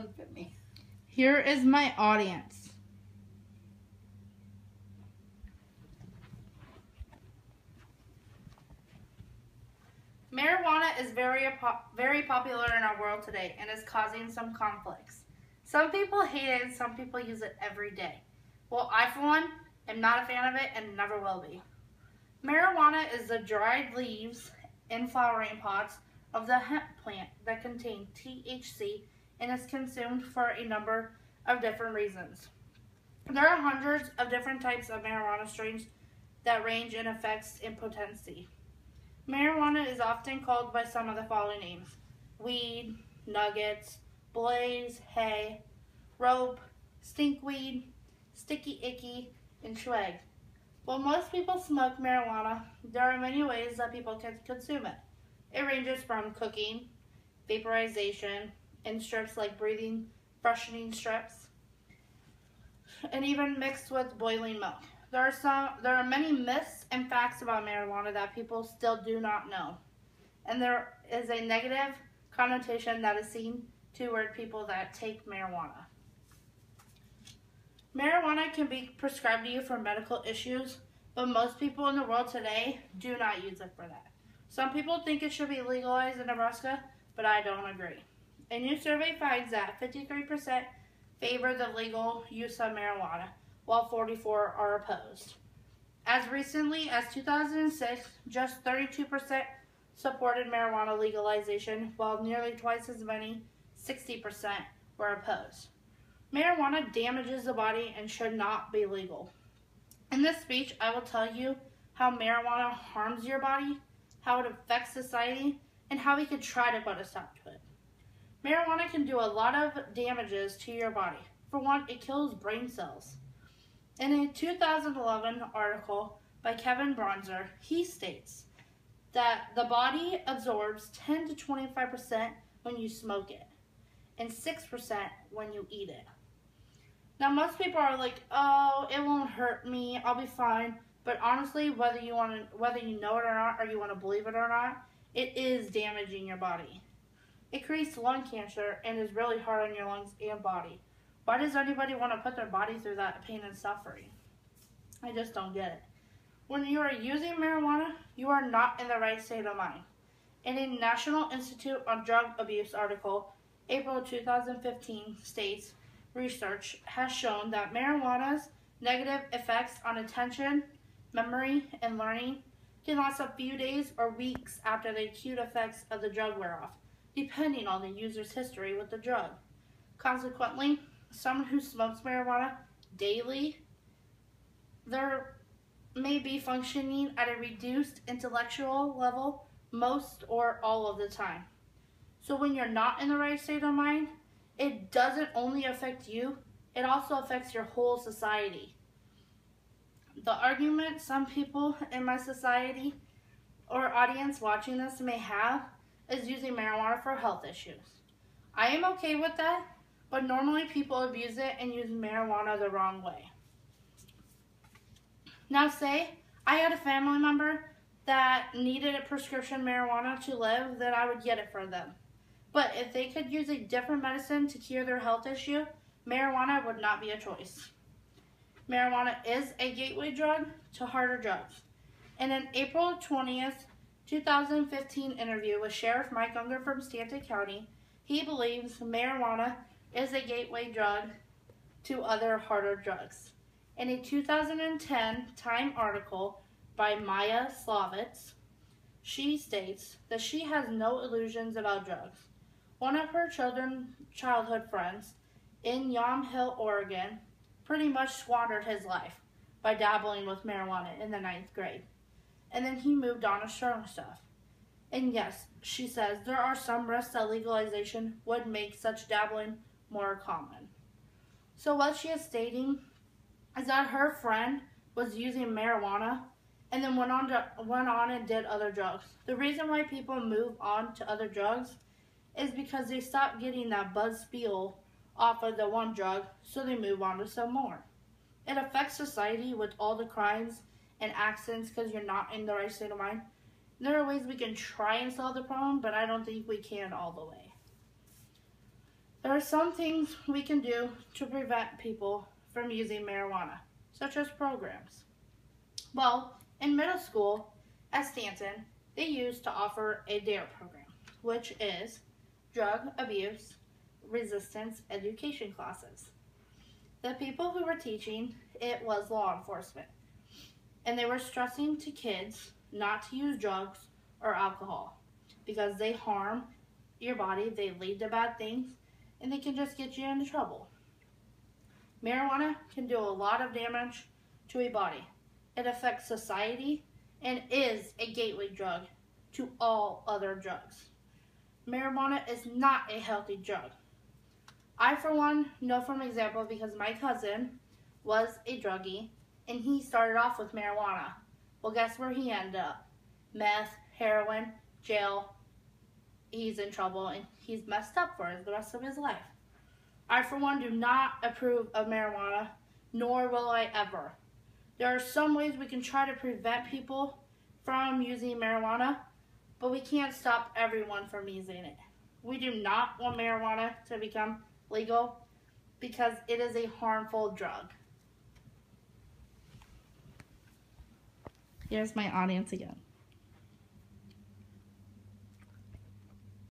wouldn't fit me. Here is my audience. Marijuana is very popular in our world today and is causing some conflicts. Some people hate it and some people use it every day. Well, I, for one, am not a fan of it and never will be. Marijuana is the dried leaves and flowering pods of the hemp plant that contain THC and is consumed for a number of different reasons. There are hundreds of different types of marijuana strains that range in effects and potency. Marijuana is often called by some of the following names: weed, nuggets, blaze, hay, rope, stinkweed, sticky icky, and swag. While most people smoke marijuana, there are many ways that people can consume it. It ranges from cooking, vaporization, and strips like breathing, freshening strips, and even mixed with boiling milk. There are many myths and facts about marijuana that people still do not know. And there is a negative connotation that is seen toward people that take marijuana. Marijuana can be prescribed to you for medical issues, but most people in the world today do not use it for that. Some people think it should be legalized in Nebraska, but I don't agree. A new survey finds that 53% favor the legal use of marijuana, while 44% are opposed. As recently as 2006, just 32% supported marijuana legalization, while nearly twice as many, 60%, were opposed. Marijuana damages the body and should not be legal. In this speech, I will tell you how marijuana harms your body, how it affects society, and how we could try to put a stop to it. Marijuana can do a lot of damages to your body. For one, it kills brain cells. In a 2011 article by Kevin Bronzer, he states that the body absorbs 10 to 25% when you smoke it, and 6% when you eat it. Now, most people are like, "Oh, it won't hurt me. I'll be fine." But honestly, whether you know it or not, or you want to believe it or not, it is damaging your body. It creates lung cancer and is really hard on your lungs and body. Why does anybody want to put their body through that pain and suffering? I just don't get it. When you are using marijuana, you are not in the right state of mind. In a National Institute on Drug Abuse article, April 2015 states, research has shown that marijuana's negative effects on attention, memory, and learning can last a few days or weeks after the acute effects of the drug wear off, depending on the user's history with the drug. Consequently, someone who smokes marijuana daily, there may be functioning at a reduced intellectual level most or all of the time. So when you're not in the right state of mind, it doesn't only affect you, it also affects your whole society. The argument some people in my society or audience watching this may have is using marijuana for health issues. I am okay with that, but normally people abuse it and use marijuana the wrong way. Now say I had a family member that needed a prescription marijuana to live, then I would get it for them. But if they could use a different medicine to cure their health issue, marijuana would not be a choice. Marijuana is a gateway drug to harder drugs. In an April 20th, 2015 interview with Sheriff Mike Unger from Stanton County, he believes marijuana is a gateway drug to other harder drugs. In a 2010 Time article by Maya Slavitz, she states that she has no illusions about drugs. One of her childhood friends in Yamhill, Oregon, pretty much squandered his life by dabbling with marijuana in the 9th grade. And then he moved on to strong stuff. And yes, she says there are some risks that legalization would make such dabbling more common. So what she is stating is that her friend was using marijuana and then went on and did other drugs. The reason why people move on to other drugs is because they stop getting that buzz feel off of the one drug, so they move on to some more. It affects society with all the crimes and accidents because you're not in the right state of mind. There are ways we can try and solve the problem, but I don't think we can all the way. There are some things we can do to prevent people from using marijuana, such as programs. Well, in middle school at Stanton, they used to offer a DARE program, which is Drug Abuse Resistance Education classes. The people who were teaching it was law enforcement, and they were stressing to kids not to use drugs or alcohol because they harm your body, they lead to bad things, and they can just get you into trouble. Marijuana can do a lot of damage to a body. It affects society and is a gateway drug to all other drugs. Marijuana is not a healthy drug. I, for one, know from example because my cousin was a druggie and he started off with marijuana. Well, guess where he ended up? Meth, heroin, jail. He's in trouble and he's messed up for the rest of his life. I, for one, do not approve of marijuana, nor will I ever. There are some ways we can try to prevent people from using marijuana, but we can't stop everyone from using it. We do not want marijuana to become legal because it is a harmful drug. Here's my audience again.